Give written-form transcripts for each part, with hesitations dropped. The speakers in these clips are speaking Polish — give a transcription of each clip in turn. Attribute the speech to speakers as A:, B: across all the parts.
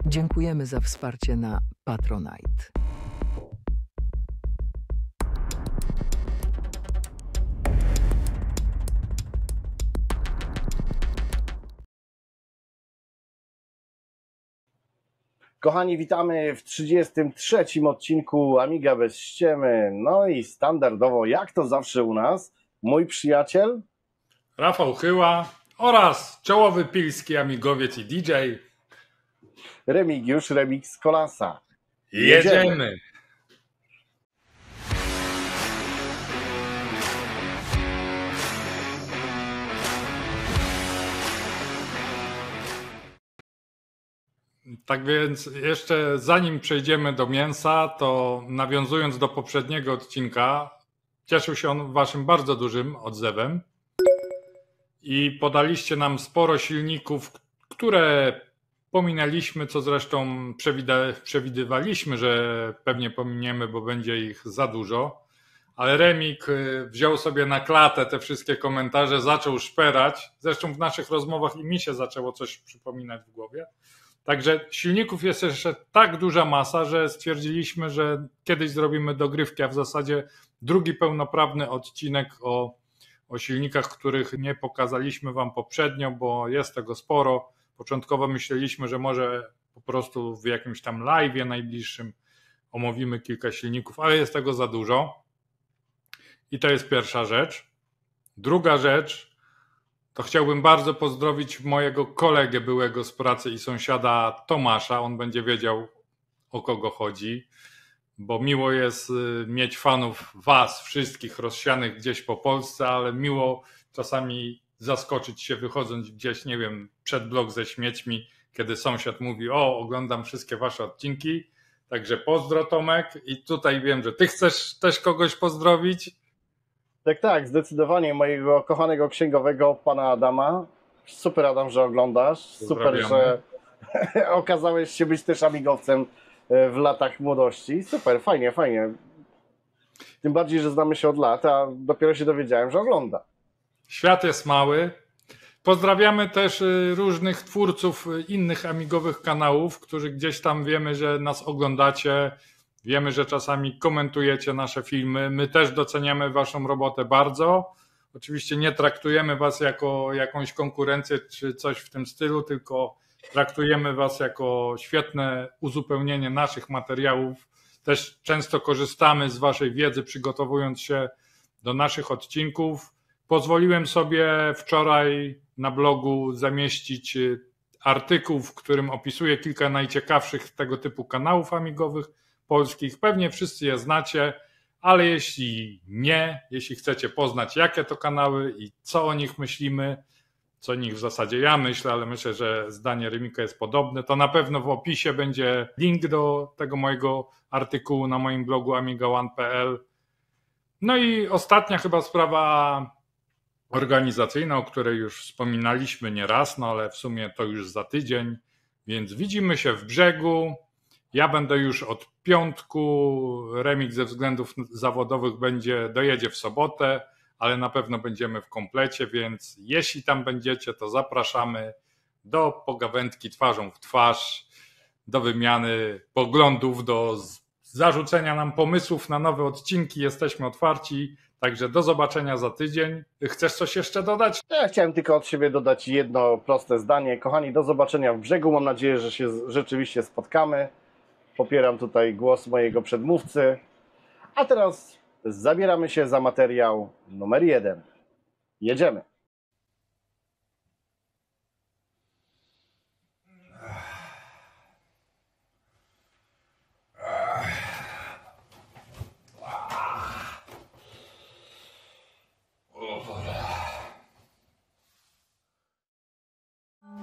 A: Dziękujemy za wsparcie na Patronite.
B: Kochani, witamy w 33. odcinku Amiga bez ściemy. No i standardowo, jak to zawsze u nas, mój przyjaciel
C: Rafał Chyła oraz czołowy pilski amigowiec i DJ
B: Remigiusz Remix Kolasa.
C: Jedziemy! Tak więc jeszcze zanim przejdziemy do mięsa, to nawiązując do poprzedniego odcinka, cieszył się on waszym bardzo dużym odzewem i podaliście nam sporo silników, które pominęliśmy, co zresztą przewidywaliśmy, że pewnie pominiemy, bo będzie ich za dużo, ale Remik wziął sobie na klatę te wszystkie komentarze, zaczął szperać, zresztą w naszych rozmowach i mi się zaczęło coś przypominać w głowie. Także silników jest jeszcze tak duża masa, że stwierdziliśmy, że kiedyś zrobimy dogrywki, a w zasadzie drugi pełnoprawny odcinek o silnikach, których nie pokazaliśmy wam poprzednio, bo jest tego sporo. Początkowo myśleliśmy, że może po prostu w jakimś tam live'ie najbliższym omówimy kilka silników, ale jest tego za dużo. I to jest pierwsza rzecz. Druga rzecz, to chciałbym bardzo pozdrowić mojego kolegę byłego z pracy i sąsiada Tomasza. On będzie wiedział, o kogo chodzi, bo miło jest mieć fanów was wszystkich rozsianych gdzieś po Polsce, ale miło czasami zaskoczyć się wychodząc gdzieś, nie wiem, przed blok ze śmiećmi, kiedy sąsiad mówi: o, oglądam wszystkie wasze odcinki. Także pozdro, Tomek. I tutaj wiem, że ty chcesz też kogoś pozdrowić.
B: Tak, zdecydowanie mojego kochanego księgowego, pana Adama. Super, Adam, że oglądasz. Super, że okazałeś się być też amigowcem w latach młodości. Super, fajnie. Tym bardziej, że znamy się od lat, a dopiero się dowiedziałem, że ogląda.
C: Świat jest mały. Pozdrawiamy też różnych twórców innych amigowych kanałów, którzy gdzieś tam wiemy, że nas oglądacie. Wiemy, że czasami komentujecie nasze filmy. My też doceniamy waszą robotę bardzo. Oczywiście nie traktujemy was jako jakąś konkurencję czy coś w tym stylu, tylko traktujemy was jako świetne uzupełnienie naszych materiałów. Też często korzystamy z waszej wiedzy, przygotowując się do naszych odcinków. Pozwoliłem sobie wczoraj na blogu zamieścić artykuł, w którym opisuję kilka najciekawszych tego typu kanałów amigowych polskich. Pewnie wszyscy je znacie, ale jeśli nie, jeśli chcecie poznać, jakie to kanały i co o nich myślimy, co o nich w zasadzie ja myślę, ale myślę, że zdanie Remika jest podobne, to na pewno w opisie będzie link do tego mojego artykułu na moim blogu amigaone.pl. No i ostatnia chyba sprawa organizacyjna, o której już wspominaliśmy nieraz, no ale w sumie to już za tydzień, więc widzimy się w Brzegu. Ja będę już od piątku, Remik ze względów zawodowych dojedzie w sobotę, ale na pewno będziemy w komplecie, więc jeśli tam będziecie, to zapraszamy do pogawędki twarzą w twarz, do wymiany poglądów, do zarzucenia nam pomysłów na nowe odcinki. Jesteśmy otwarci, także do zobaczenia za tydzień. Chcesz coś jeszcze dodać?
B: Ja chciałem tylko od siebie dodać jedno proste zdanie. Kochani, do zobaczenia w Brzegu. Mam nadzieję, że się rzeczywiście spotkamy. Popieram tutaj głos mojego przedmówcy. A teraz zabieramy się za materiał numer 1. Jedziemy.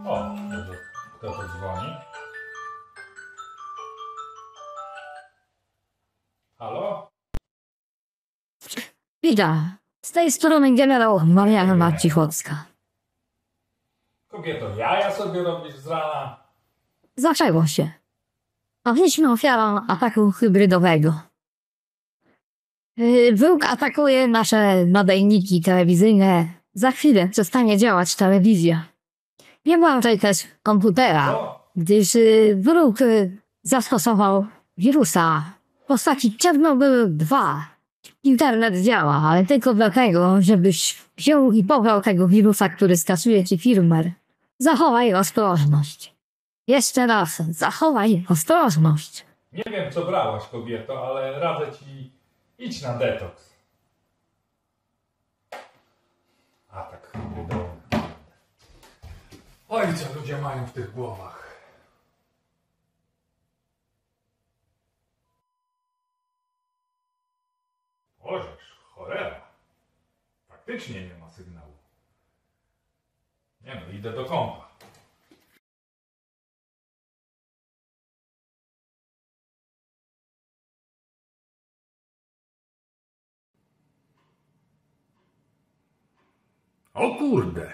C: O, kto to dzwoni? Halo?
D: Witam. Z tej strony generał Marianna Marcichowska.
C: Kobieto, jaja sobie robisz z rana?
D: Zaczęło się. Paliśmy ofiarą ataku hybrydowego. Wróg atakuje nasze nadajniki telewizyjne. Za chwilę przestanie działać telewizja. Nie ma tutaj też komputera.
C: O,
D: gdyż wróg zastosował wirusa w postaci Czarnobyl 2. Internet działa, ale tylko dlatego, żebyś wziął i pobrał tego wirusa, który skasuje ci firmware. Zachowaj ostrożność. Jeszcze raz, zachowaj ostrożność.
C: Nie wiem, co brałaś, kobieto, ale radzę ci idź na detoks. A tak, oj, co ludzie mają w tych głowach. Ożeż, cholera. Faktycznie nie ma sygnału. Nie no, idę do kąpa. O kurde.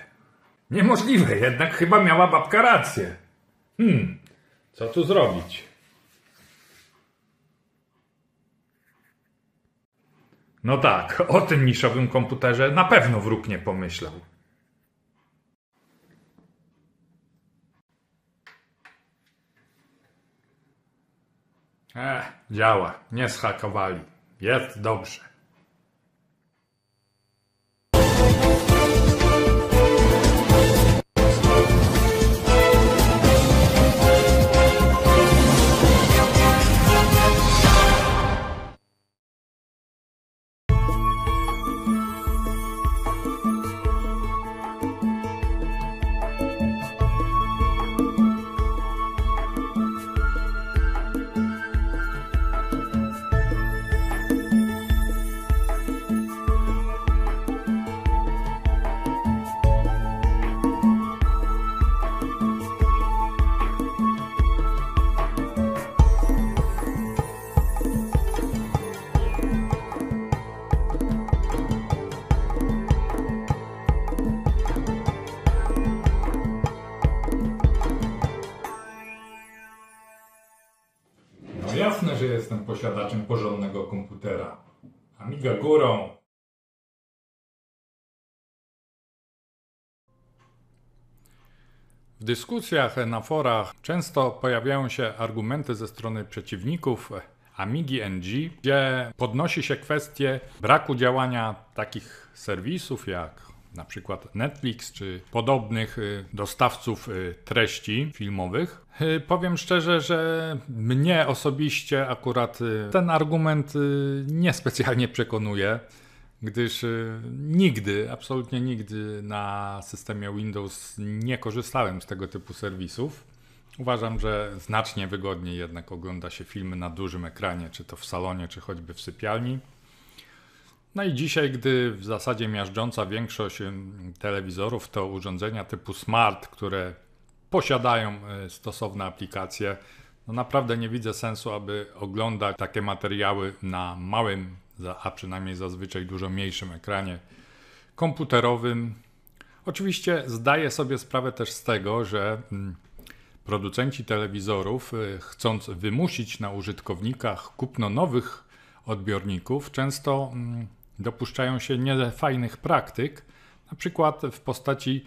C: Niemożliwe, jednak chyba miała babka rację. Co tu zrobić? No tak, o tym niszowym komputerze na pewno wróg nie pomyślał. Działa, nie zhakowali. Jest dobrze. No jasne, że jestem posiadaczem porządnego komputera. Amiga górą. W dyskusjach na forach często pojawiają się argumenty ze strony przeciwników Amigi NG, gdzie podnosi się kwestię braku działania takich serwisów jak na przykład Netflix czy podobnych dostawców treści filmowych. Powiem szczerze, że mnie osobiście akurat ten argument niespecjalnie przekonuje, gdyż nigdy, absolutnie nigdy na systemie Windows nie korzystałem z tego typu serwisów. Uważam, że znacznie wygodniej jednak ogląda się filmy na dużym ekranie, czy to w salonie, czy choćby w sypialni. No i dzisiaj, gdy w zasadzie miażdżąca większość telewizorów to urządzenia typu smart, które posiadają stosowne aplikacje, no naprawdę nie widzę sensu, aby oglądać takie materiały na małym, a przynajmniej zazwyczaj dużo mniejszym ekranie komputerowym. Oczywiście zdaję sobie sprawę też z tego, że producenci telewizorów, chcąc wymusić na użytkownikach kupno nowych odbiorników, często dopuszczają się niefajnych praktyk, na przykład w postaci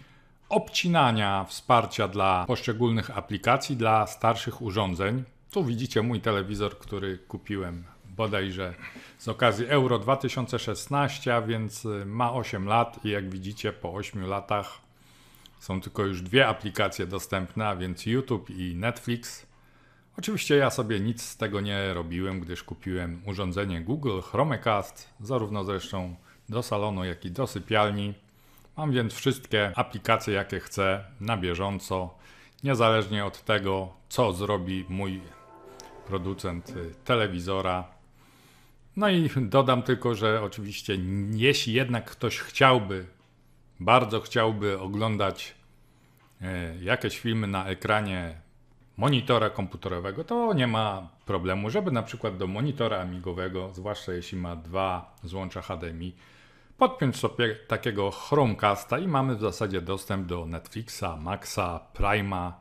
C: obcinania wsparcia dla poszczególnych aplikacji dla starszych urządzeń. Tu widzicie mój telewizor, który kupiłem bodajże z okazji Euro 2016, a więc ma 8 lat i jak widzicie po 8 latach są tylko już dwie aplikacje dostępne, a więc YouTube i Netflix. Oczywiście ja sobie nic z tego nie robiłem, gdyż kupiłem urządzenie Google Chromecast, zarówno zresztą do salonu, jak i do sypialni. Mam więc wszystkie aplikacje, jakie chcę, na bieżąco, niezależnie od tego, co zrobi mój producent telewizora. No i dodam tylko, że oczywiście jeśli jednak ktoś bardzo chciałby oglądać jakieś filmy na ekranie monitora komputerowego, to nie ma problemu, żeby na przykład do monitora amigowego, zwłaszcza jeśli ma dwa złącza HDMI, podpiąć sobie takiego Chromecasta i mamy w zasadzie dostęp do Netflixa, Maxa, Prima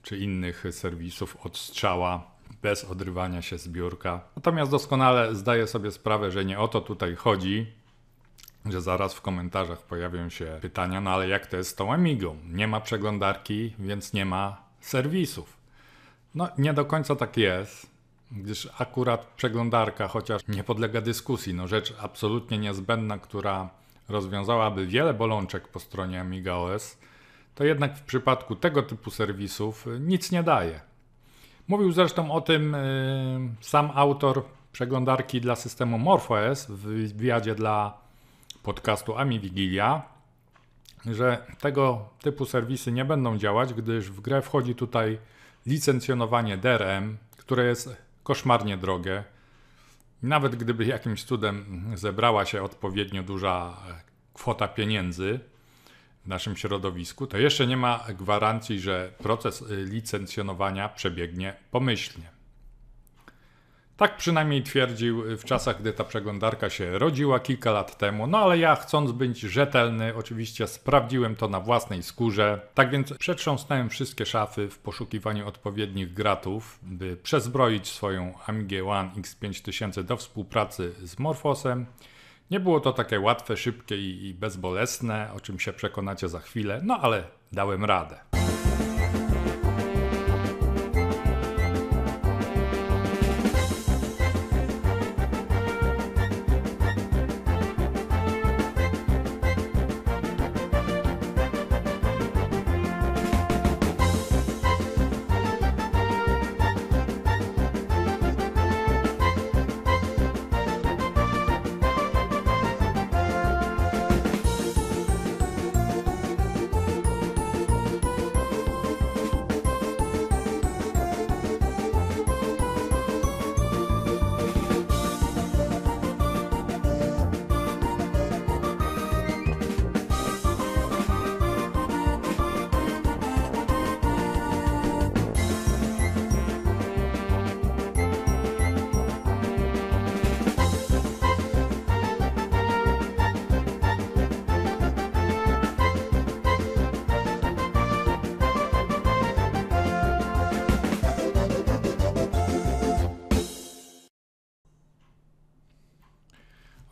C: czy innych serwisów od strzała bez odrywania się z biurka. Natomiast doskonale zdaję sobie sprawę, że nie o to tutaj chodzi, że zaraz w komentarzach pojawią się pytania, no ale jak to jest z tą Amigą? Nie ma przeglądarki, więc nie ma serwisów. No nie do końca tak jest, gdyż akurat przeglądarka, chociaż nie podlega dyskusji, no rzecz absolutnie niezbędna, która rozwiązałaby wiele bolączek po stronie Amiga OS, to jednak w przypadku tego typu serwisów nic nie daje. Mówił zresztą o tym sam autor przeglądarki dla systemu MorphOS w wywiadzie dla podcastu AmiWigilia, że tego typu serwisy nie będą działać, gdyż w grę wchodzi tutaj licencjonowanie DRM, które jest koszmarnie drogie. Nawet gdyby jakimś cudem zebrała się odpowiednio duża kwota pieniędzy w naszym środowisku, to jeszcze nie ma gwarancji, że proces licencjonowania przebiegnie pomyślnie. Tak przynajmniej twierdził w czasach, gdy ta przeglądarka się rodziła kilka lat temu, no ale ja, chcąc być rzetelny, oczywiście sprawdziłem to na własnej skórze. Tak więc przetrząsnąłem wszystkie szafy w poszukiwaniu odpowiednich gratów, by przezbroić swoją Amigę One X5000 do współpracy z MorphOSem. Nie było to takie łatwe, szybkie i bezbolesne, o czym się przekonacie za chwilę, no ale dałem radę.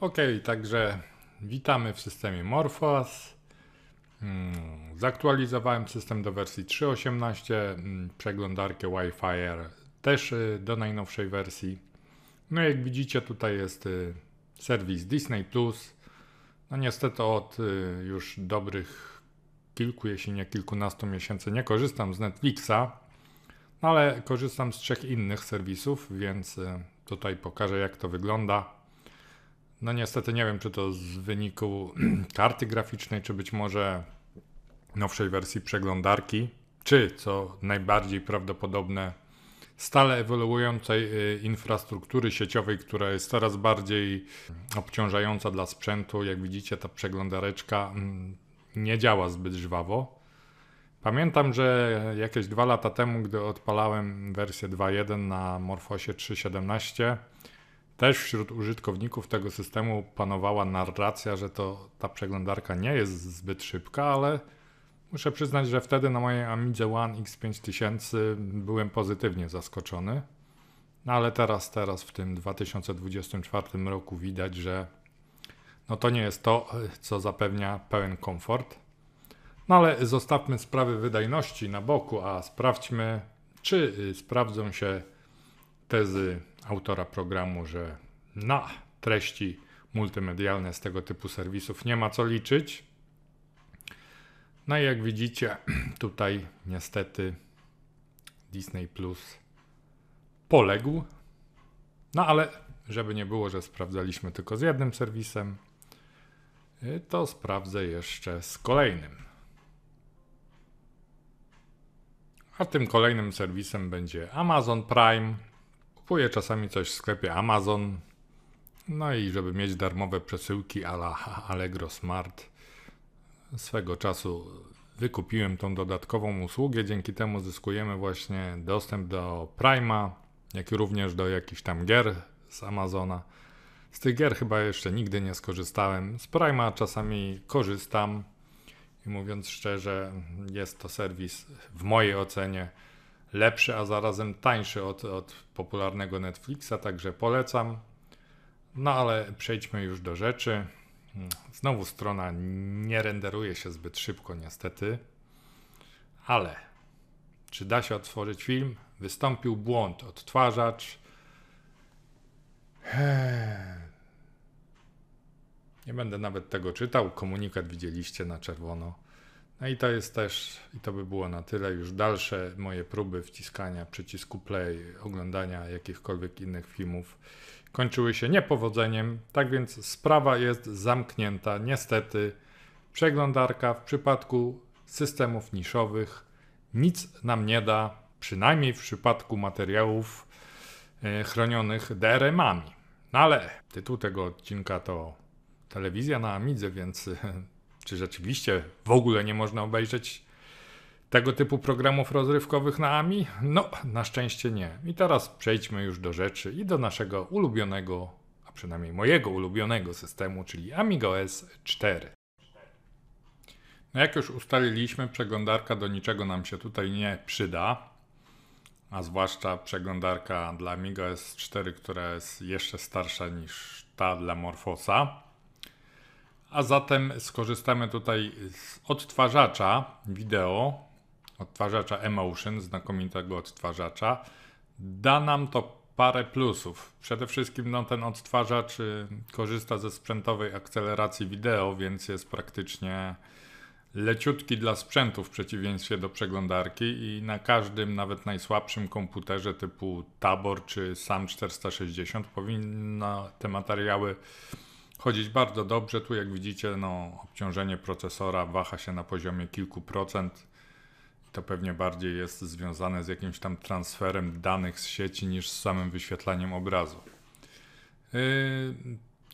C: Ok, także witamy w systemie MorphOS. Zaktualizowałem system do wersji 3.18, przeglądarkę Wi-Fi też do najnowszej wersji. No jak widzicie, tutaj jest serwis Disney+. No niestety od już dobrych kilku, jeśli nie kilkunastu miesięcy nie korzystam z Netflixa, no ale korzystam z 3 innych serwisów, więc tutaj pokażę, jak to wygląda. No niestety nie wiem, czy to z wyniku karty graficznej, czy być może nowszej wersji przeglądarki, czy co najbardziej prawdopodobne stale ewoluującej infrastruktury sieciowej, która jest coraz bardziej obciążająca dla sprzętu. Jak widzicie, ta przeglądareczka nie działa zbyt żwawo. Pamiętam, że jakieś 2 lata temu, gdy odpalałem wersję 2.1 na MorphOSie 3.17, też wśród użytkowników tego systemu panowała narracja, że ta przeglądarka nie jest zbyt szybka, ale muszę przyznać, że wtedy na mojej Amidze One X5000 byłem pozytywnie zaskoczony. No ale teraz w tym 2024 roku widać, że no to nie jest to, co zapewnia pełen komfort. No ale zostawmy sprawy wydajności na boku, a sprawdźmy, czy sprawdzą się tezy autora programu, że na treści multimedialne z tego typu serwisów nie ma co liczyć. No i jak widzicie, tutaj niestety Disney Plus poległ. No ale żeby nie było, że sprawdzaliśmy tylko z jednym serwisem, to sprawdzę jeszcze z kolejnym. A tym kolejnym serwisem będzie Amazon Prime. Kupuję czasami coś w sklepie Amazon. No i żeby mieć darmowe przesyłki a la Allegro Smart, swego czasu wykupiłem tą dodatkową usługę. Dzięki temu zyskujemy właśnie dostęp do Prime'a, jak i również do jakichś tam gier z Amazona. Z tych gier chyba jeszcze nigdy nie skorzystałem. Z Prime'a czasami korzystam i mówiąc szczerze, jest to serwis w mojej ocenie lepszy, a zarazem tańszy od popularnego Netflixa, także polecam. No ale przejdźmy już do rzeczy. Znowu strona nie renderuje się zbyt szybko niestety. Ale czy da się odtworzyć film? Wystąpił błąd. Odtwarzacz. Nie będę nawet tego czytał. Komunikat widzieliście na czerwono. No i to jest też, i to by było na tyle. Już dalsze moje próby wciskania przycisku play, oglądania jakichkolwiek innych filmów kończyły się niepowodzeniem. Tak więc sprawa jest zamknięta. Niestety przeglądarka w przypadku systemów niszowych nic nam nie da, przynajmniej w przypadku materiałów chronionych DRM-ami. No ale tytuł tego odcinka to telewizja na Amidze, więc czy rzeczywiście w ogóle nie można obejrzeć tego typu programów rozrywkowych na Ami? No, na szczęście nie. I teraz przejdźmy już do rzeczy i do naszego ulubionego, a przynajmniej mojego ulubionego systemu, czyli AmigaOS 4. No jak już ustaliliśmy, przeglądarka do niczego nam się tutaj nie przyda, a zwłaszcza przeglądarka dla AmigaOS 4, która jest jeszcze starsza niż ta dla Morphosa. A zatem skorzystamy tutaj z odtwarzacza wideo, odtwarzacza Emotion, znakomitego odtwarzacza. Da nam to parę plusów. Przede wszystkim no, ten odtwarzacz korzysta ze sprzętowej akceleracji wideo, więc jest praktycznie leciutki dla sprzętu w przeciwieństwie do przeglądarki i na każdym, nawet najsłabszym komputerze typu Tabor czy SAM 460 powinno te materiały chodzić bardzo dobrze. Tu jak widzicie, no, obciążenie procesora waha się na poziomie kilku procent. To pewnie bardziej jest związane z jakimś tam transferem danych z sieci niż z samym wyświetlaniem obrazu.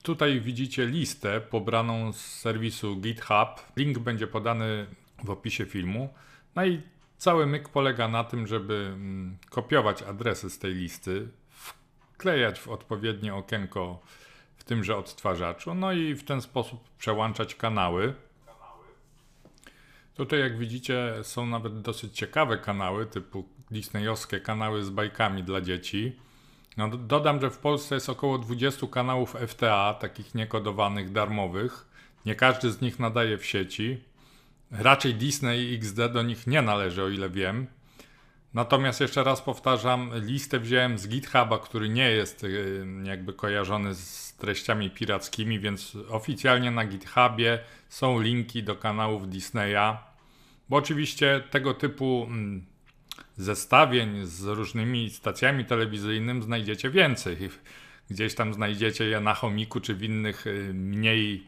C: Tutaj widzicie listę pobraną z serwisu GitHub. Link będzie podany w opisie filmu. No i cały myk polega na tym, żeby kopiować adresy z tej listy, wklejać w odpowiednie okienko w tymże odtwarzaczu, no i w ten sposób przełączać kanały. Tutaj jak widzicie są nawet dosyć ciekawe kanały, typu disneyowskie kanały z bajkami dla dzieci. No, dodam, że w Polsce jest około 20 kanałów FTA, takich niekodowanych, darmowych. Nie każdy z nich nadaje w sieci. Raczej Disney i XD do nich nie należy, o ile wiem. Natomiast jeszcze raz powtarzam, listę wziąłem z GitHuba, który nie jest jakby kojarzony z treściami pirackimi, więc oficjalnie na GitHubie są linki do kanałów Disneya. Bo oczywiście tego typu zestawień z różnymi stacjami telewizyjnymi znajdziecie więcej. Gdzieś tam znajdziecie je na chomiku czy w innych mniej,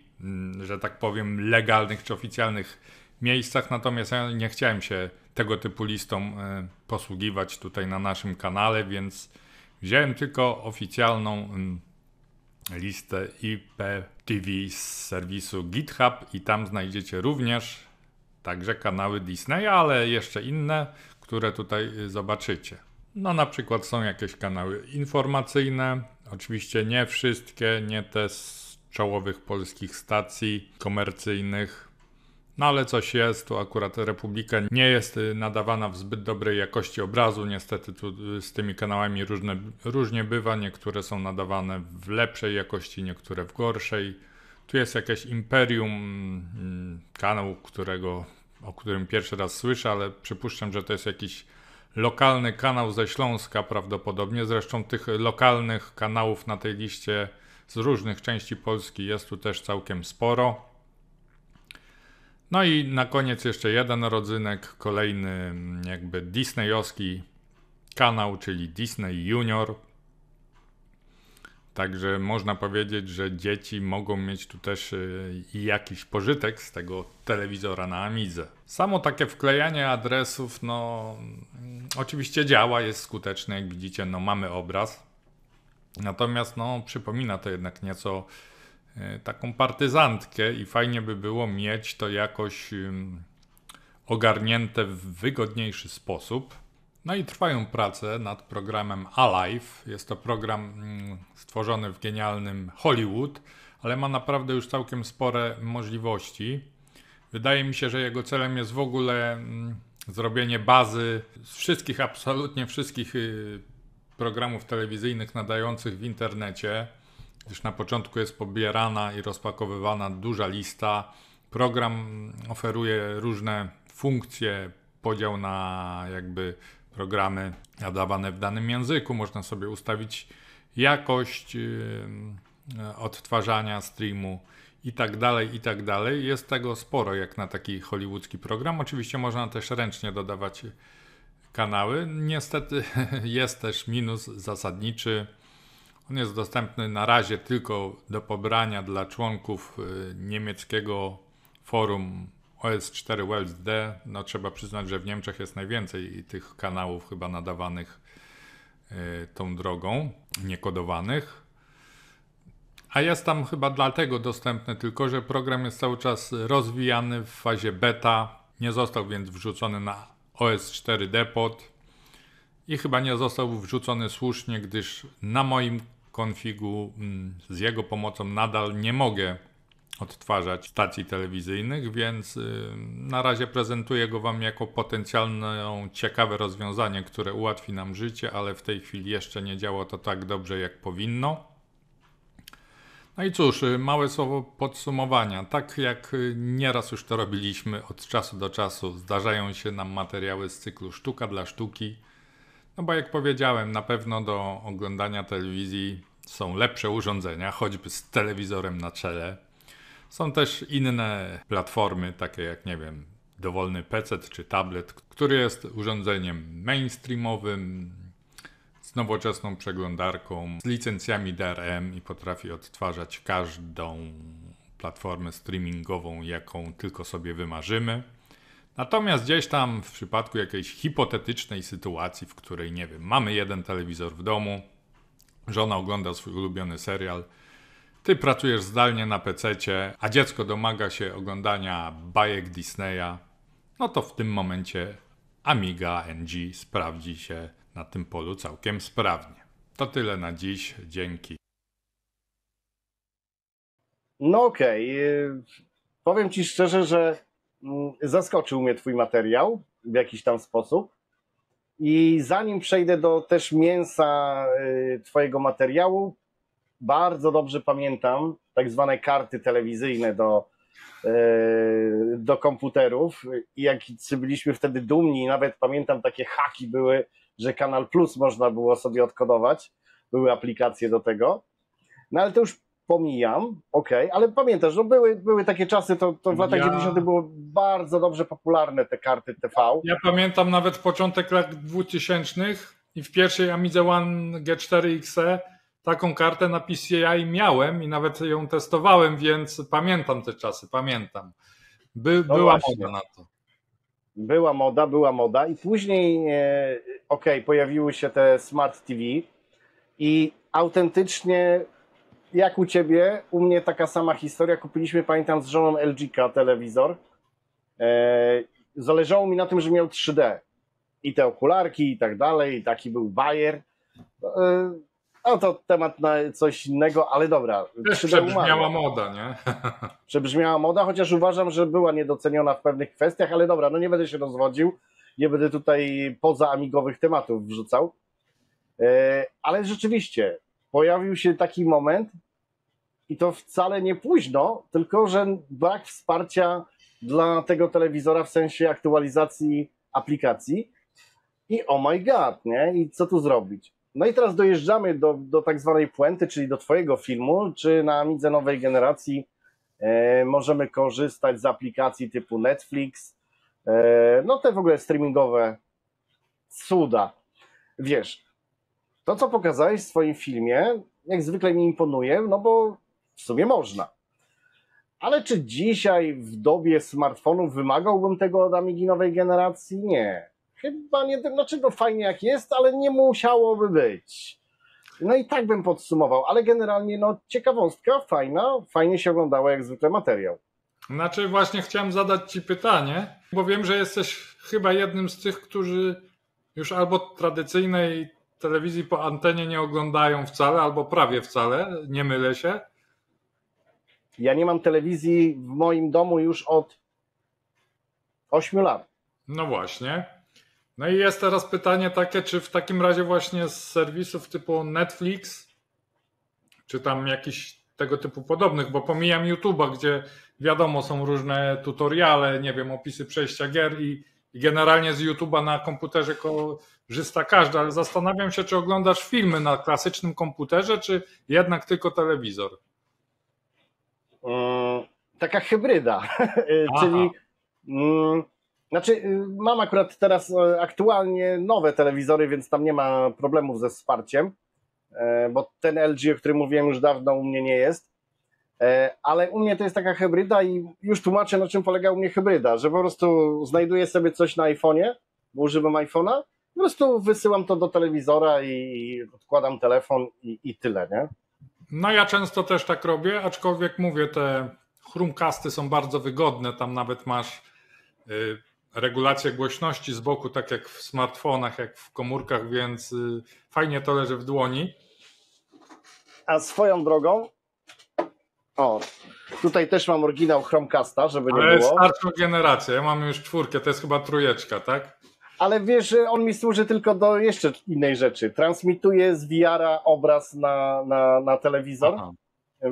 C: że tak powiem, legalnych czy oficjalnych miejscach. Natomiast ja nie chciałem się tego typu listą posługiwać tutaj na naszym kanale, więc wziąłem tylko oficjalną listę IPTV z serwisu GitHub i tam znajdziecie również także kanały Disneya, ale jeszcze inne, które tutaj zobaczycie. No na przykład są jakieś kanały informacyjne, oczywiście nie wszystkie, nie te z czołowych polskich stacji komercyjnych, no ale coś jest, tu akurat Republika nie jest nadawana w zbyt dobrej jakości obrazu, niestety tu z tymi kanałami różnie bywa, niektóre są nadawane w lepszej jakości, niektóre w gorszej. Tu jest jakieś Imperium, kanał, o którym pierwszy raz słyszę, ale przypuszczam, że to jest jakiś lokalny kanał ze Śląska prawdopodobnie. Zresztą tych lokalnych kanałów na tej liście z różnych części Polski jest tu też całkiem sporo. No i na koniec jeszcze jeden rodzynek, kolejny jakby disneyowski kanał, czyli Disney Junior. Także można powiedzieć, że dzieci mogą mieć tu też jakiś pożytek z tego telewizora na Amidze. Samo takie wklejanie adresów, no oczywiście działa, jest skuteczne, jak widzicie, no mamy obraz. Natomiast no przypomina to jednak nieco taką partyzantkę i fajnie by było mieć to jakoś ogarnięte w wygodniejszy sposób. No i trwają prace nad programem Alive. Jest to program stworzony w genialnym Hollywood, ale ma naprawdę już całkiem spore możliwości. Wydaje mi się, że jego celem jest w ogóle zrobienie bazy z wszystkich, absolutnie wszystkich programów telewizyjnych nadających w internecie. Gdyż na początku jest pobierana i rozpakowywana duża lista. Program oferuje różne funkcje, podział na jakby programy nadawane w danym języku, można sobie ustawić jakość odtwarzania streamu i tak dalej, i tak dalej. Jest tego sporo jak na taki hollywoodzki program. Oczywiście można też ręcznie dodawać kanały. Niestety jest też minus zasadniczy. On jest dostępny na razie tylko do pobrania dla członków niemieckiego forum OS4 WLSD. No trzeba przyznać, że w Niemczech jest najwięcej tych kanałów chyba nadawanych tą drogą, niekodowanych. A jest tam chyba dlatego dostępny tylko, że program jest cały czas rozwijany w fazie beta. Nie został więc wrzucony na OS4 Depot i chyba nie został wrzucony słusznie, gdyż na moim konfigu z jego pomocą nadal nie mogę odtwarzać stacji telewizyjnych, więc na razie prezentuję go Wam jako potencjalne ciekawe rozwiązanie, które ułatwi nam życie, ale w tej chwili jeszcze nie działa to tak dobrze, jak powinno. No i cóż, małe słowo podsumowania. Tak jak nieraz już to robiliśmy od czasu do czasu, zdarzają się nam materiały z cyklu Sztuka dla sztuki. No bo jak powiedziałem, na pewno do oglądania telewizji są lepsze urządzenia, choćby z telewizorem na czele. Są też inne platformy, takie jak, nie wiem, dowolny PC czy tablet, który jest urządzeniem mainstreamowym, z nowoczesną przeglądarką, z licencjami DRM i potrafi odtwarzać każdą platformę streamingową, jaką tylko sobie wymarzymy. Natomiast gdzieś tam w przypadku jakiejś hipotetycznej sytuacji, w której, nie wiem, mamy jeden telewizor w domu, żona ogląda swój ulubiony serial, ty pracujesz zdalnie na PC-cie, a dziecko domaga się oglądania bajek Disneya, no to w tym momencie Amiga NG sprawdzi się na tym polu całkiem sprawnie. To tyle na dziś. Dzięki.
B: No okej. Powiem Ci szczerze, że zaskoczył mnie Twój materiał w jakiś tam sposób. I zanim przejdę do też mięsa Twojego materiału, bardzo dobrze pamiętam tak zwane karty telewizyjne do komputerów. I jak byliśmy wtedy dumni, nawet pamiętam takie haki były, że Kanal Plus można było sobie odkodować. Były aplikacje do tego. No ale to już pomijam, ale pamiętasz, no były takie czasy, to w latach 90. było bardzo dobrze popularne te karty TV.
C: Ja pamiętam nawet początek lat 2000 i w pierwszej Amidze One G4XE taką kartę na PCI miałem i nawet ją testowałem, więc pamiętam te czasy, pamiętam. Była moda na to.
B: Była moda i później pojawiły się te Smart TV i autentycznie jak u Ciebie, u mnie taka sama historia. Kupiliśmy, pamiętam, z żoną LG-ka telewizor. Zależało mi na tym, że miał 3D i te okularki i tak dalej, i taki był bajer. No to temat na coś innego, ale dobra.
C: Też przebrzmiała moda, nie?
B: Przebrzmiała moda, chociaż uważam, że była niedoceniona w pewnych kwestiach, ale dobra, no nie będę się rozwodził, nie będę tutaj poza amigowych tematów wrzucał. Ale rzeczywiście pojawił się taki moment i to wcale nie późno, tylko że brak wsparcia dla tego telewizora w sensie aktualizacji aplikacji i oh my god, nie? I co tu zrobić? No i teraz dojeżdżamy do tak zwanej puenty, czyli do Twojego filmu, czy na Amidze nowej generacji możemy korzystać z aplikacji typu Netflix, no te w ogóle streamingowe cuda. Wiesz, to co pokazałeś w swoim filmie, jak zwykle mi imponuje, no bo w sumie można. Ale czy dzisiaj w dobie smartfonów wymagałbym tego od Amigi nowej generacji? Nie. Chyba nie, znaczy no fajnie jak jest, ale nie musiałoby być. No i tak bym podsumował, ale generalnie no ciekawostka, fajnie się oglądało jak zwykle materiał.
C: Znaczy właśnie chciałem zadać Ci pytanie, bo wiem, że jesteś chyba jednym z tych, którzy już albo tradycyjnej telewizji po antenie nie oglądają wcale, albo prawie wcale, nie mylę się.
B: Ja nie mam telewizji w moim domu już od 8 lat.
C: No właśnie. No i jest teraz pytanie takie, czy w takim razie właśnie z serwisów typu Netflix, czy tam jakiś tego typu podobnych, bo pomijam YouTube'a, gdzie wiadomo są różne tutoriale, nie wiem, opisy przejścia gier i i generalnie z YouTube'a na komputerze korzysta każdy, ale zastanawiam się, czy oglądasz filmy na klasycznym komputerze, czy jednak tylko telewizor?
B: Taka hybryda, czyli znaczy mam akurat teraz aktualnie nowe telewizory, więc tam nie ma problemów ze wsparciem, bo ten LG, o którym mówiłem, już dawno u mnie nie jest, ale u mnie to jest taka hybryda i już tłumaczę, na czym polega u mnie hybryda, że po prostu znajduję sobie coś na iPhone'ie, bo używam iPhone'a, po prostu wysyłam to do telewizora i odkładam telefon i tyle, nie?
C: No ja często też tak robię, aczkolwiek mówię, te Chromecasty są bardzo wygodne, tam nawet masz regulację głośności z boku, tak jak w smartfonach, jak w komórkach, więc fajnie to leży w dłoni.
B: A swoją drogą, tutaj też mam oryginał Chromecasta, żeby nie
C: Ale
B: było.
C: starszą generację, ja mam już 4, to jest chyba 3, tak?
B: Ale wiesz, on mi służy tylko do jeszcze innej rzeczy. Transmituje z VR-a obraz na telewizor,
C: Aha.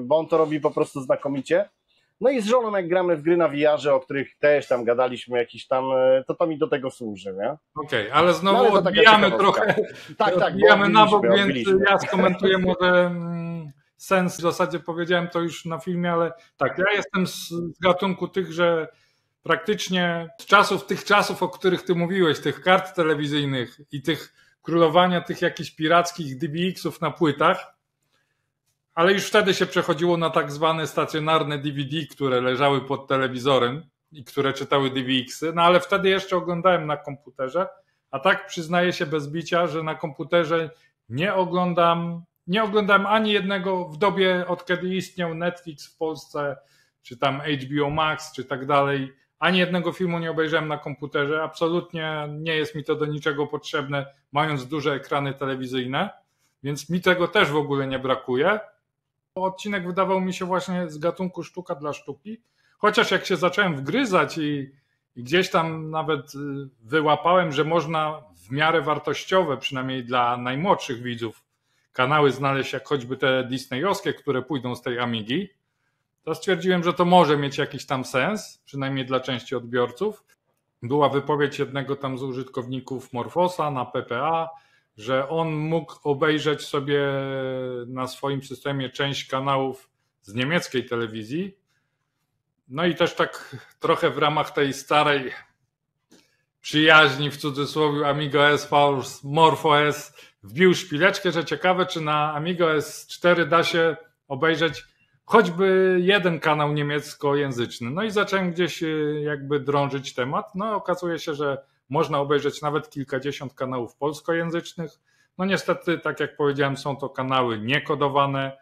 B: bo on to robi po prostu znakomicie. No i z żoną, jak gramy w gry na VR-ze, o których też tam gadaliśmy jakiś tam, to mi do tego służy, nie?
C: Okej, ale znowu
B: No, ale to taka
C: odbijamy
B: ciekawostka.
C: trochę,
B: Tak,
C: odbijamy na bok, więc
B: odbiliśmy.
C: ja skomentuję może sens, w zasadzie powiedziałem to już na filmie, ale tak, ja jestem z gatunku tych, że praktycznie z tych czasów, o których ty mówiłeś, tych kart telewizyjnych i tych królowania tych jakichś pirackich DVX-ów na płytach, ale już wtedy się przechodziło na tak zwane stacjonarne DVD, które leżały pod telewizorem i które czytały DVX-y, no ale wtedy jeszcze oglądałem na komputerze, a tak przyznaję się bez bicia, że na komputerze nie oglądam ani jednego w dobie, od kiedy istniał Netflix w Polsce, czy tam HBO Max, czy tak dalej, ani jednego filmu nie obejrzałem na komputerze, absolutnie nie jest mi to do niczego potrzebne, mając duże ekrany telewizyjne, więc mi tego też w ogóle nie brakuje. Odcinek wydawał mi się właśnie z gatunku sztuka dla sztuki, chociaż jak się zacząłem wgryzać i gdzieś tam nawet wyłapałem, że można w miarę wartościowe, przynajmniej dla najmłodszych widzów, kanały znaleźć, jak choćby te disneyowskie, które pójdą z tej Amigi, to stwierdziłem, że to może mieć jakiś tam sens, przynajmniej dla części odbiorców. Była wypowiedź jednego tam z użytkowników Morfosa na PPA, że on mógł obejrzeć sobie na swoim systemie część kanałów z niemieckiej telewizji. No i też tak trochę w ramach tej starej przyjaźni, w cudzysłowie Amiga S vs Morpho S, wbił szpileczkę, że ciekawe, czy na Amiga S4 da się obejrzeć choćby jeden kanał niemieckojęzyczny. No i zacząłem gdzieś jakby drążyć temat. No okazuje się, że można obejrzeć nawet kilkadziesiąt kanałów polskojęzycznych. No niestety, tak jak powiedziałem, są to kanały niekodowane.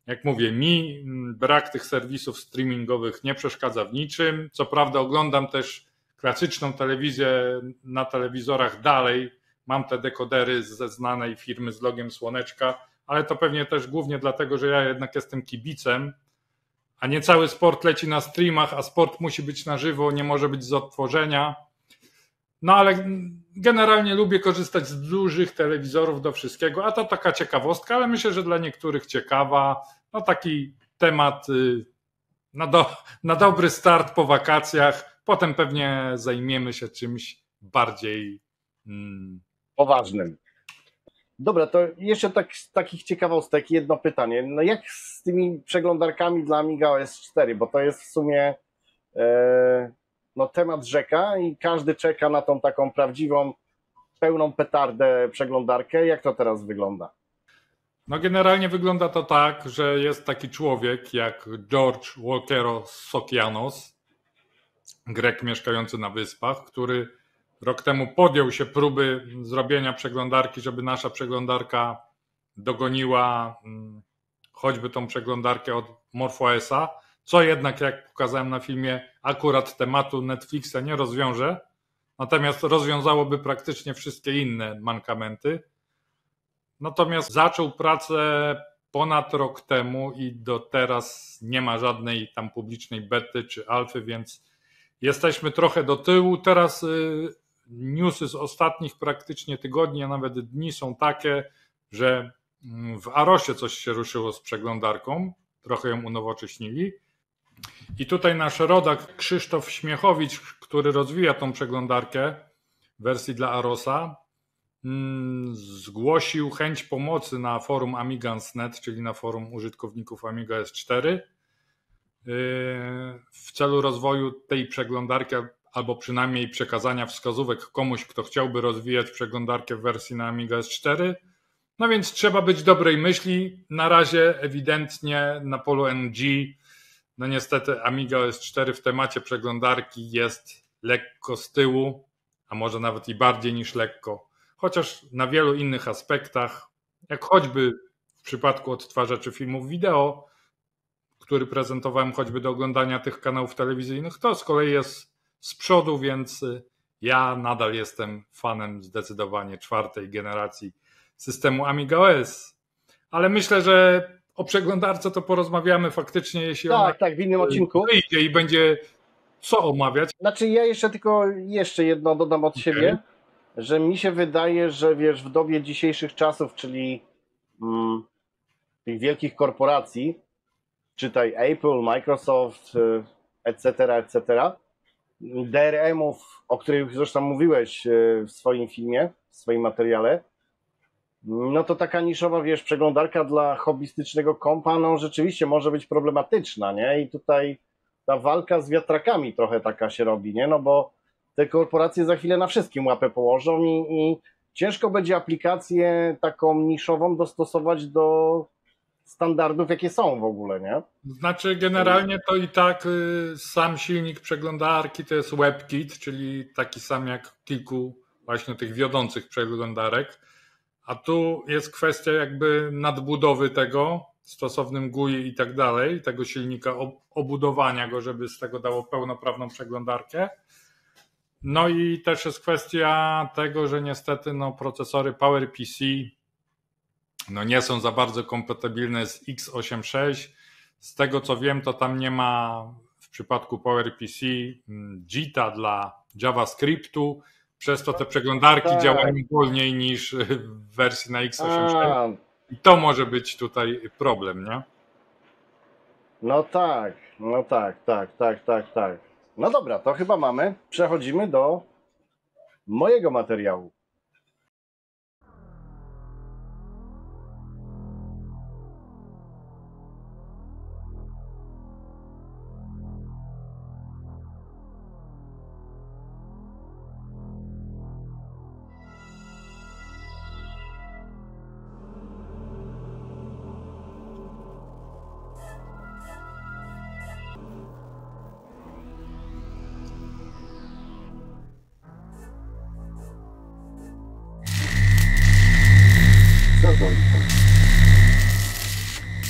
C: Jak mówię, mi brak tych serwisów streamingowych nie przeszkadza w niczym. Co prawda oglądam też klasyczną telewizję na telewizorach dalej. Mam te dekodery ze znanej firmy z logiem słoneczka, ale to pewnie też głównie dlatego, że ja jednak jestem kibicem, a nie cały sport leci na streamach, a sport musi być na żywo, nie może być z odtworzenia. No ale generalnie lubię korzystać z dużych telewizorów do wszystkiego, a to taka ciekawostka, ale myślę, że dla niektórych ciekawa. No taki temat na dobry start po wakacjach. Potem pewnie zajmiemy się czymś bardziej
B: poważnym. Dobra, to jeszcze z takich ciekawostek jedno pytanie. No jak z tymi przeglądarkami dla Amiga OS 4, bo to jest w sumie temat rzeka i każdy czeka na tą taką prawdziwą, pełną petardę przeglądarkę. Jak to teraz wygląda?
C: No generalnie wygląda to tak, że jest taki człowiek jak George Walkeros-Sokianos, Grek mieszkający na Wyspach, który rok temu podjął się próby zrobienia przeglądarki, żeby nasza przeglądarka dogoniła choćby tą przeglądarkę od MorphOS-a, co jednak, jak pokazałem na filmie, akurat tematu Netflixa nie rozwiąże, natomiast rozwiązałoby praktycznie wszystkie inne mankamenty. Natomiast zaczął pracę ponad rok temu i do teraz nie ma żadnej tam publicznej bety czy alfy, więc jesteśmy trochę do tyłu. Teraz newsy z ostatnich praktycznie tygodni, a nawet dni są takie, że w Arosie coś się ruszyło z przeglądarką, trochę ją unowocześnili. I tutaj nasz rodak Krzysztof Śmiechowicz, który rozwija tą przeglądarkę w wersji dla Arosa, zgłosił chęć pomocy na forum Amigans.net, czyli na forum użytkowników Amiga S4 w celu rozwoju tej przeglądarki, albo przynajmniej przekazania wskazówek komuś, kto chciałby rozwijać przeglądarkę w wersji na Amiga S4. No więc trzeba być dobrej myśli. Na razie ewidentnie na polu NG, no niestety Amiga S4 w temacie przeglądarki jest lekko z tyłu, a może nawet i bardziej niż lekko. Chociaż na wielu innych aspektach, jak choćby w przypadku odtwarzaczy filmów wideo, który prezentowałem choćby do oglądania tych kanałów telewizyjnych, to z kolei jest z przodu, więc ja nadal jestem fanem zdecydowanie 4. generacji systemu Amiga OS. Ale myślę, że o przeglądarce to porozmawiamy faktycznie, jeśli ona
B: Tak, w innym odcinku.
C: wyjdzie i będzie co omawiać.
B: Znaczy ja jeszcze jedno dodam od siebie, że mi się wydaje, że wiesz, w dobie dzisiejszych czasów, czyli tych wielkich korporacji, czytaj Apple, Microsoft, etc., DRM-ów, o których zresztą mówiłeś w swoim filmie, w swoim materiale, no to taka niszowa, wiesz, przeglądarka dla hobbystycznego kompa, no rzeczywiście może być problematyczna, nie? I tutaj ta walka z wiatrakami trochę taka się robi, nie? No bo te korporacje za chwilę na wszystkim łapę położą i ciężko będzie aplikację taką niszową dostosować do standardów, jakie są w ogóle, nie?
C: Znaczy generalnie to i tak sam silnik przeglądarki to jest WebKit, czyli taki sam jak kilku właśnie tych wiodących przeglądarek, a tu jest kwestia jakby nadbudowy tego stosownym GUI i tak dalej, tego silnika, obudowania go, żeby z tego dało pełnoprawną przeglądarkę. No i też jest kwestia tego, że niestety procesory PowerPC nie są za bardzo kompatybilne z x86. Z tego co wiem, to tam nie ma w przypadku PowerPC JIT-a dla JavaScriptu, przez to te przeglądarki działają wolniej niż w wersji na x86. I to może być tutaj problem, nie?
B: No tak. No dobra, to chyba mamy. Przechodzimy do mojego materiału.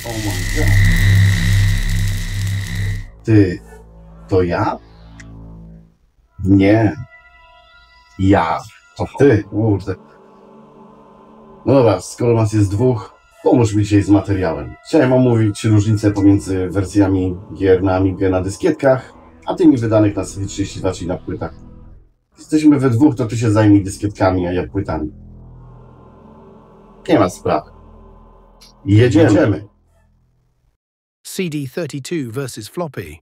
E: Oh my god. Ty, to ja? Nie. Ja. To ty, kurde. No dobra, skoro nas jest dwóch, pomóż mi dzisiaj z materiałem. Chciałem omówić różnicę pomiędzy wersjami gier na Amigę na dyskietkach, a tymi wydanych na CD32, czyli na płytach. Jesteśmy we dwóch, to ty się zajmij dyskietkami, a ja płytami. Nie ma sprawy. Jedziemy.
F: CD32 versus floppy.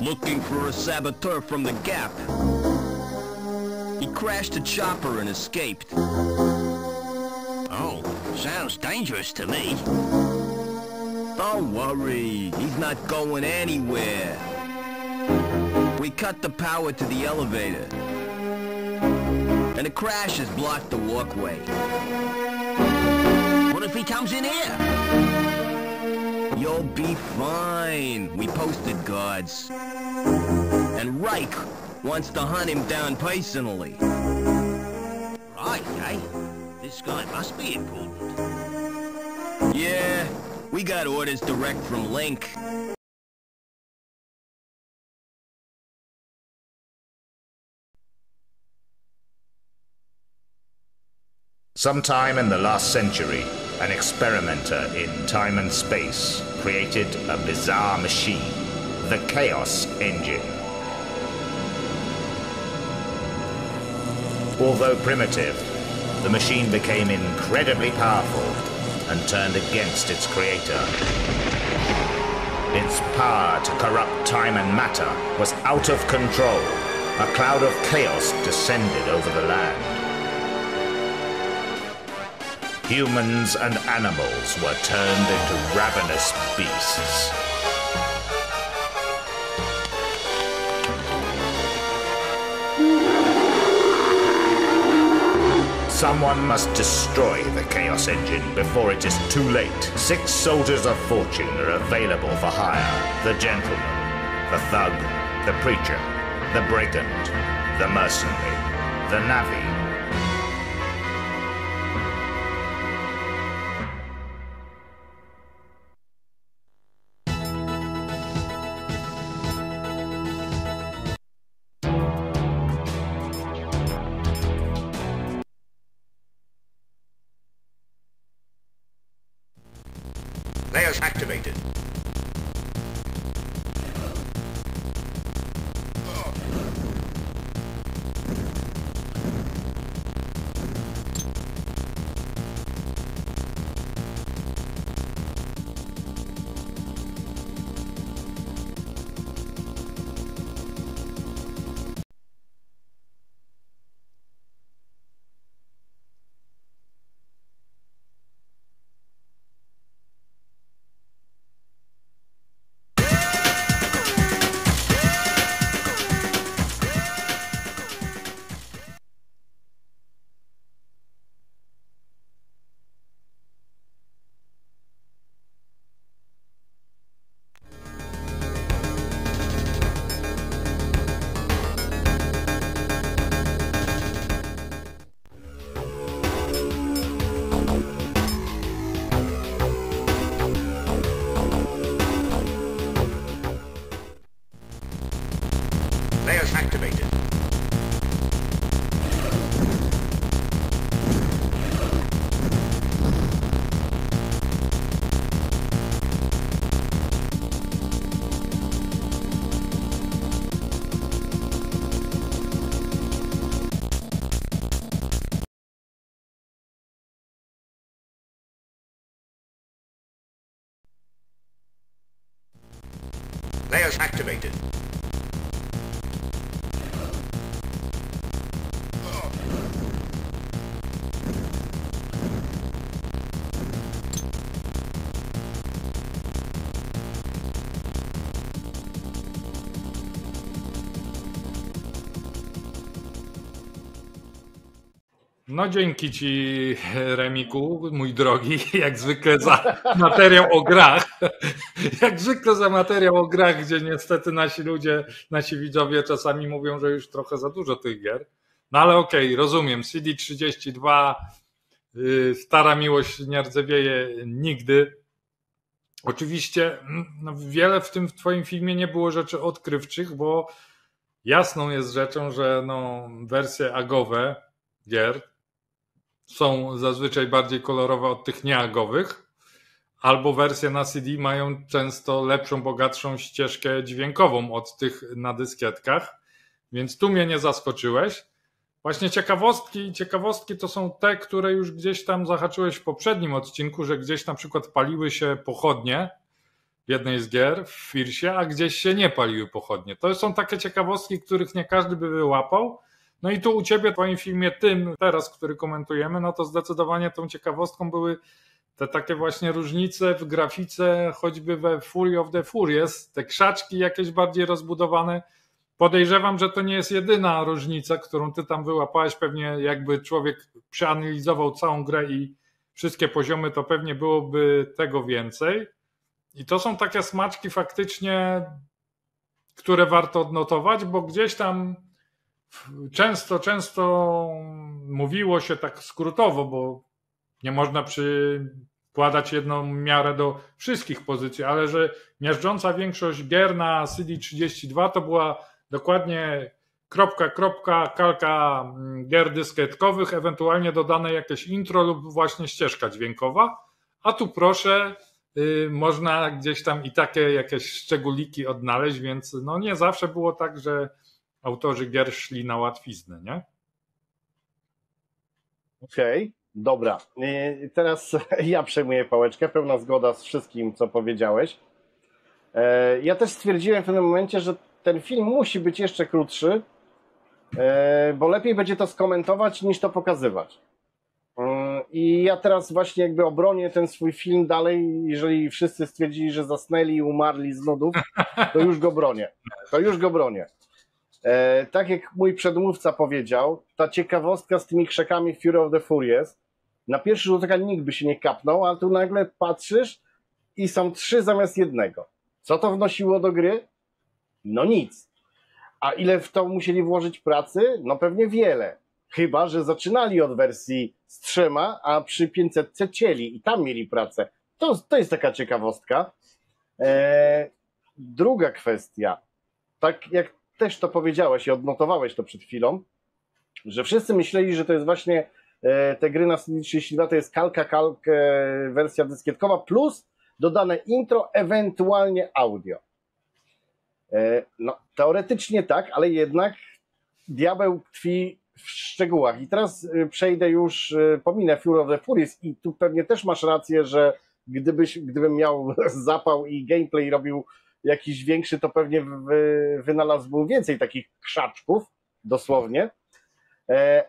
F: looking for a saboteur from the Gap. He crashed a chopper and escaped. Oh, sounds dangerous to me. Don't worry, he's not going anywhere. We cut the power to the elevator, and the crash has blocked the walkway. What if he comes in here? You'll be fine. We posted guards. And Reich wants to hunt him down personally. Right, eh? This guy must be important. Yeah, we got orders direct from Link.
G: Sometime in the last century, an experimenter in time and space created a bizarre machine, the Chaos Engine. Although primitive, the machine became incredibly powerful and turned against its creator. Its power to corrupt time and matter was out of control. A cloud of chaos descended over the land. Humans and animals were turned into ravenous beasts. Someone must destroy the Chaos Engine before it is too late. 6 soldiers of fortune are available for hire. The gentleman, the thug, the preacher, the brigand, the mercenary, the navvy. Layers activated. Layers activated. Layers activated.
C: No dzięki Ci, Remiku, mój drogi, jak zwykle za materiał o grach. Jak zwykle za materiał o grach, gdzie niestety nasi ludzie, nasi widzowie czasami mówią, że już trochę za dużo tych gier. No ale okej, rozumiem. CD32, stara miłość nie rdzewieje nigdy. Oczywiście no, wiele w tym w Twoim filmie nie było rzeczy odkrywczych, bo jasną jest rzeczą, że no, wersje agowe gier są zazwyczaj bardziej kolorowe od tych nieagowych, albo wersje na CD mają często lepszą, bogatszą ścieżkę dźwiękową od tych na dyskietkach, więc tu mnie nie zaskoczyłeś. Właśnie ciekawostki to są te, które już gdzieś tam zahaczyłeś w poprzednim odcinku, że gdzieś na przykład paliły się pochodnie w jednej z gier w Firsie, a gdzieś się nie paliły pochodnie. To są takie ciekawostki, których nie każdy by wyłapał. No i tu u ciebie, w twoim filmie, tym teraz, który komentujemy, no to zdecydowanie tą ciekawostką były te takie właśnie różnice w grafice, choćby we Fury of the Furious, te krzaczki jakieś bardziej rozbudowane. Podejrzewam, że to nie jest jedyna różnica, którą ty tam wyłapałeś. Pewnie jakby człowiek przeanalizował całą grę i wszystkie poziomy, to pewnie byłoby tego więcej. I to są takie smaczki faktycznie, które warto odnotować, bo gdzieś tam często mówiło się tak skrótowo, bo nie można przykładać jedną miarę do wszystkich pozycji, ale że miażdżąca większość gier na CD32 to była dokładnie kalka gier dyskietkowych, ewentualnie dodane jakieś intro lub właśnie ścieżka dźwiękowa, a tu proszę, można gdzieś tam i takie jakieś szczególiki odnaleźć, więc no nie zawsze było tak, że autorzy gier szli na łatwiznę, nie?
B: Okej, dobra. Teraz ja przejmuję pałeczkę, pełna zgoda z wszystkim, co powiedziałeś. Ja też stwierdziłem w pewnym momencie, że ten film musi być jeszcze krótszy, bo lepiej będzie to skomentować niż to pokazywać. I ja teraz właśnie jakby obronię ten swój film dalej, jeżeli wszyscy stwierdzili, że zasnęli i umarli z nudów, to już go bronię. Tak jak mój przedmówca powiedział, ta ciekawostka z tymi krzakami Fury of the Furious, na pierwszy rzut oka nikt by się nie kapnął, ale tu nagle patrzysz i są 3 zamiast 1. Co to wnosiło do gry? No nic. A ile w to musieli włożyć pracy? No pewnie wiele. Chyba że zaczynali od wersji z 3, a przy 500 cieli i tam mieli pracę. To jest taka ciekawostka. Druga kwestia. Tak jak też to powiedziałeś i odnotowałeś to przed chwilą, że wszyscy myśleli, że to jest właśnie te gry na CD32 to jest kalka wersja dyskietkowa plus dodane intro, ewentualnie audio. No, teoretycznie tak, ale jednak diabeł tkwi w szczegółach. I teraz przejdę już, pominę Fury of the Furious i tu pewnie też masz rację, że gdybym miał zapał i gameplay robił jakiś większy, to pewnie wynalazłbym więcej takich krzaczków, dosłownie.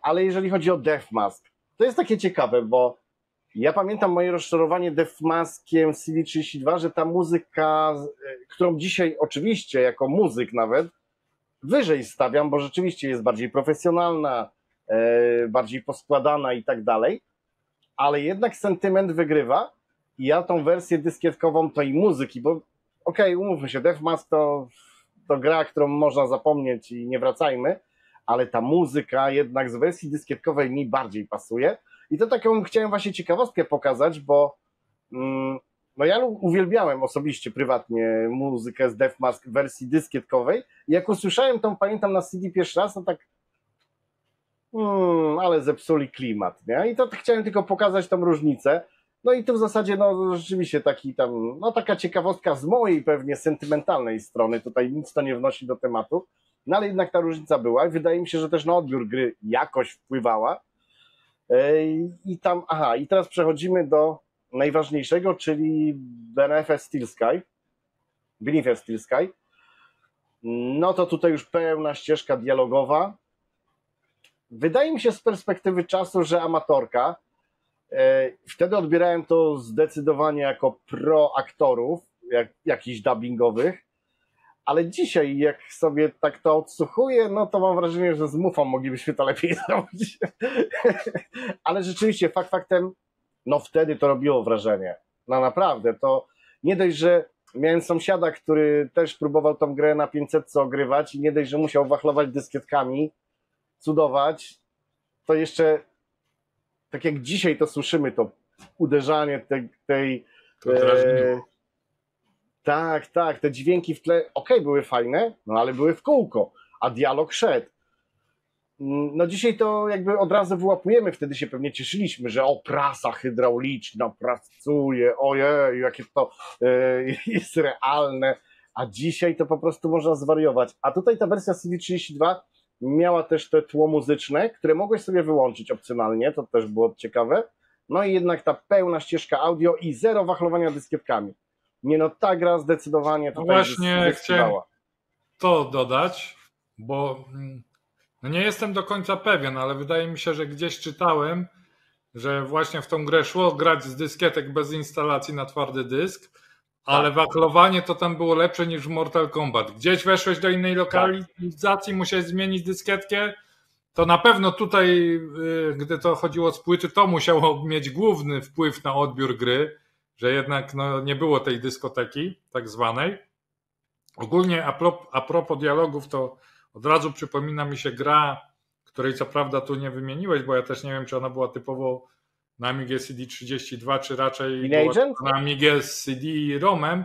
B: Ale jeżeli chodzi o Deathmask, to jest takie ciekawe, bo ja pamiętam moje rozczarowanie Deathmaskiem CD32, że ta muzyka, którą dzisiaj oczywiście jako muzyk nawet wyżej stawiam, bo rzeczywiście jest bardziej profesjonalna, bardziej poskładana i tak dalej, ale jednak sentyment wygrywa i ja tą wersję dyskietkową tej muzyki, bo okej, umówmy się, Deathmask to gra, którą można zapomnieć i nie wracajmy, ale ta muzyka jednak z wersji dyskietkowej mi bardziej pasuje i to taką chciałem właśnie ciekawostkę pokazać, bo no ja uwielbiałem osobiście, prywatnie muzykę z Deathmask w wersji dyskietkowej i jak usłyszałem tą, pamiętam na CD pierwszy raz, no tak ale zepsuli klimat, nie? I to chciałem tylko pokazać tą różnicę. No i tu w zasadzie, no rzeczywiście taka ciekawostka z mojej pewnie sentymentalnej strony, tutaj nic to nie wnosi do tematu, no ale jednak ta różnica była i wydaje mi się, że też na odbiór gry jakoś wpływała. I teraz przechodzimy do najważniejszego, czyli Beneath Steel Sky. No to tutaj już pełna ścieżka dialogowa. Wydaje mi się z perspektywy czasu, że amatorka. Wtedy odbierałem to zdecydowanie jako pro aktorów, jakichś dubbingowych, ale dzisiaj jak sobie tak to odsłuchuję, no to mam wrażenie, że z Mufą moglibyśmy to lepiej zrobić. Ale rzeczywiście, faktem, no wtedy to robiło wrażenie. No naprawdę, to nie dość, że miałem sąsiada, który też próbował tą grę na 500 ogrywać i nie dość, że musiał wachlować dyskietkami, cudować, to jeszcze tak jak dzisiaj to słyszymy, to uderzanie tej tak, te dźwięki w tle, były fajne, no ale były w kółko, a dialog szedł. No dzisiaj to jakby od razu wyłapujemy, wtedy się pewnie cieszyliśmy, że prasa hydrauliczna pracuje, ojej, jakie to jest realne, a dzisiaj to po prostu można zwariować. A tutaj ta wersja CD32 miała też te tło muzyczne, które mogłeś sobie wyłączyć opcjonalnie, to też było ciekawe. No i jednak ta pełna ścieżka audio i zero wachlowania dyskietkami. Nie no, ta gra zdecydowanie
C: No
B: tutaj
C: właśnie chciałem
B: zyskiwała.
C: to dodać, bo no nie jestem do końca pewien, ale wydaje mi się, że gdzieś czytałem, że właśnie w tą grę szło grać z dyskietek bez instalacji na twardy dysk, ale wachlowanie to tam było lepsze niż w Mortal Kombat. Gdzieś weszłeś do innej lokalizacji, musiałeś zmienić dyskietkę, to na pewno tutaj, gdy to chodziło z płyty, to musiało mieć główny wpływ na odbiór gry, że jednak no, nie było tej dyskoteki tak zwanej. Ogólnie a propos dialogów, to od razu przypomina mi się gra, której co prawda tu nie wymieniłeś, bo ja też nie wiem, czy ona była typowo na Amigę CD32, czy raczej była na Amigę z CD-ROMem,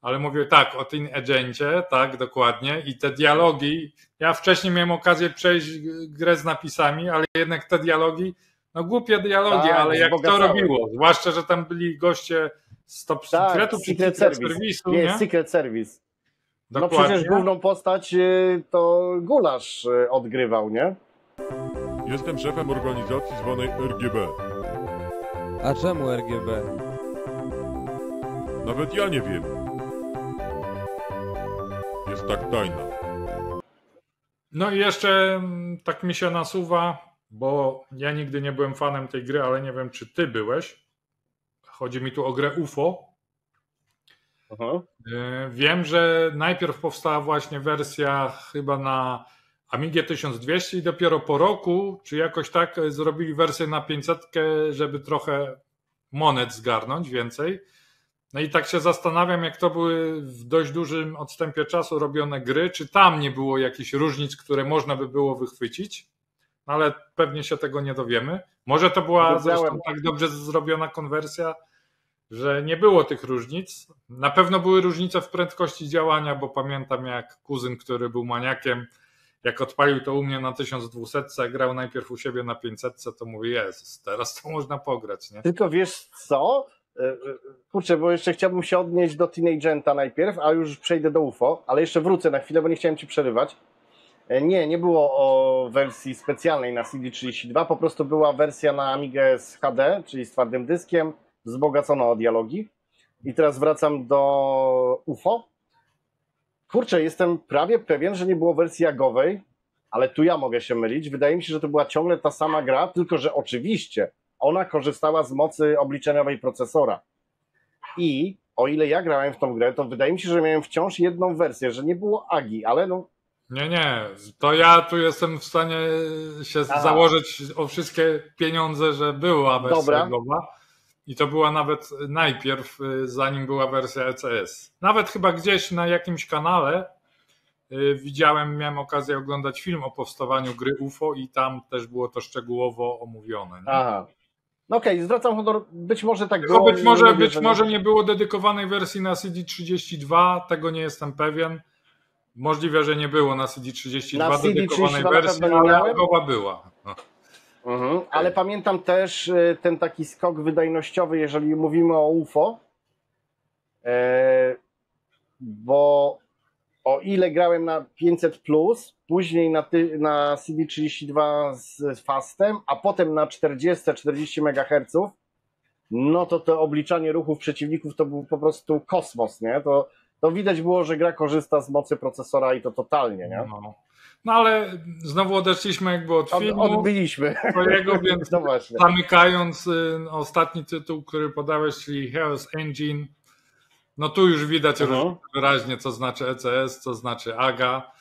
C: ale mówię tak, o Teen Agencie, tak, dokładnie. I te dialogi, ja wcześniej miałem okazję przejść grę z napisami, ale jednak te dialogi, no głupie dialogi,
B: tak,
C: ale jak to robiło, zwłaszcza, że tam byli goście z Top Secretu, czy Secret Service'u, nie?
B: Secret Service.
C: Dokładnie.
B: No przecież główną postać to Gulasz odgrywał, nie?
H: Jestem szefem organizacji zwanej RGB.
I: A czemu RGB?
H: Nawet ja nie wiem. Jest tak tajna.
C: No i jeszcze tak mi się nasuwa, bo ja nigdy nie byłem fanem tej gry, ale nie wiem, czy ty byłeś. Chodzi mi tu o grę UFO. Wiem, że najpierw powstała właśnie wersja chyba na Amigę 1200 i dopiero po roku, czy jakoś tak, zrobili wersję na 500, żeby trochę monet zgarnąć więcej. No i tak się zastanawiam, jak to były w dość dużym odstępie czasu robione gry, czy tam nie było jakichś różnic, które można by było wychwycić, no ale pewnie się tego nie dowiemy. Może to była zresztą tak dobrze zrobiona konwersja, że nie było tych różnic. Na pewno były różnice w prędkości działania, bo pamiętam, jak kuzyn, który był maniakiem, jak odpalił to u mnie na 1200, grał najpierw u siebie na 500, to mówię, Jezus, teraz to można pograć, nie?
B: Tylko wiesz co? Kurczę, bo jeszcze chciałbym się odnieść do Teen Agenta najpierw, a już przejdę do UFO, ale jeszcze wrócę na chwilę, bo nie chciałem ci przerywać. Nie było o wersji specjalnej na CD32, po prostu była wersja na Amigę z HD, czyli z twardym dyskiem, wzbogacona o dialogi. I teraz wracam do UFO. Kurczę, jestem prawie pewien, że nie było wersji jagowej, ale tu ja mogę się mylić. Wydaje mi się, że to była ciągle ta sama gra, tylko że oczywiście ona korzystała z mocy obliczeniowej procesora. I o ile ja grałem w tą grę, to wydaje mi się, że miałem wciąż jedną wersję, że nie było AGI, ale no...
C: Nie, to ja tu jestem w stanie się założyć o wszystkie pieniądze, że była wersja jagowa. I to była nawet najpierw, zanim była wersja ECS. Nawet chyba gdzieś na jakimś kanale miałem okazję oglądać film o powstawaniu gry UFO i tam też było to szczegółowo omówione. Nie?
B: Aha. No okej, zwracam honor, być może tak
C: było. Być może nie było dedykowanej wersji na CD32, tego nie jestem pewien. Możliwe, że nie było na CD32 dedykowanej wersji, ale jagowa była.
B: Ale pamiętam też ten taki skok wydajnościowy, jeżeli mówimy o UFO, bo o ile grałem na 500+, później na CD32 z Fastem, a potem na 40 MHz, no to obliczanie ruchów przeciwników to był po prostu kosmos, nie? To widać było, że gra korzysta z mocy procesora i to totalnie, nie?
C: No ale znowu odeszliśmy jakby od filmu.
B: Odbiliśmy.
C: Twojego, więc
B: no właśnie.
C: Zamykając ostatni tytuł, który podałeś, czyli Chaos Engine, no tu już widać wyraźnie, co znaczy ECS, co znaczy AGA.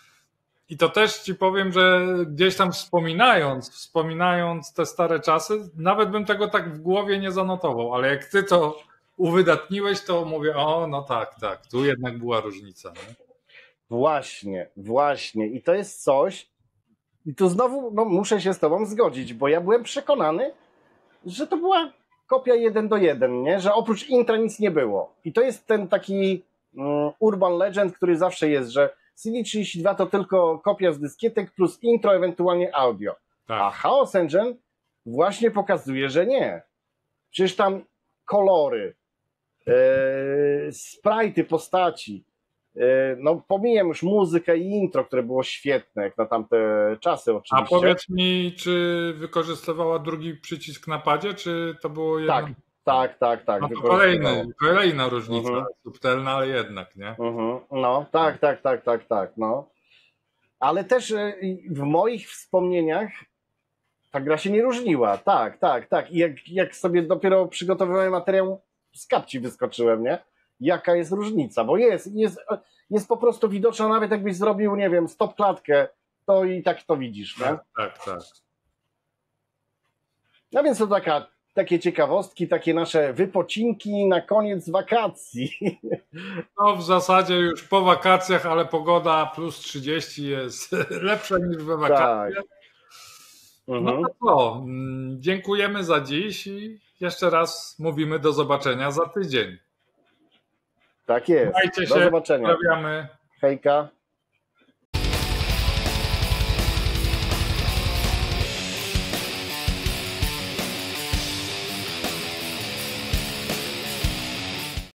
C: I to też ci powiem, że gdzieś tam wspominając te stare czasy, nawet bym tego tak w głowie nie zanotował, ale jak ty to uwydatniłeś, to mówię, no tak, tu jednak była różnica. Nie?
B: Właśnie. I to jest coś, i tu znowu muszę się z tobą zgodzić, bo ja byłem przekonany, że to była kopia 1:1, nie? Że oprócz intra nic nie było. I to jest ten taki urban legend, który zawsze jest, że CD32 to tylko kopia z dyskietek plus intro, ewentualnie audio. Tak. A Chaos Engine właśnie pokazuje, że nie. Przecież tam kolory, sprite'y postaci, no pomijam już muzykę i intro, które było świetne, jak na tamte czasy oczywiście.
C: A powiedz mi, czy wykorzystywała drugi przycisk na padzie, czy to było jedno?
B: Tak.
C: No to
B: wykorzystywało.
C: kolejna różnica, subtelna, ale jednak, nie?
B: No, tak, no. Ale też w moich wspomnieniach ta gra się nie różniła. Tak. I jak sobie dopiero przygotowywałem materiał, z kapci wyskoczyłem, nie? Jaka jest różnica, bo jest po prostu widoczna, nawet jakbyś zrobił, nie wiem, stop klatkę, to i tak to widzisz, nie?
C: Tak.
B: No więc to takie ciekawostki, takie nasze wypocinki na koniec wakacji.
C: No w zasadzie już po wakacjach, ale pogoda plus 30 jest lepsza niż we wakacje.
B: Tak.
C: No to co? Dziękujemy za dziś i jeszcze raz mówimy do zobaczenia za tydzień.
B: Tak jest.
C: Trzymajcie
B: Do
C: się.
B: zobaczenia.
C: Pozdrawiamy.
B: Hejka.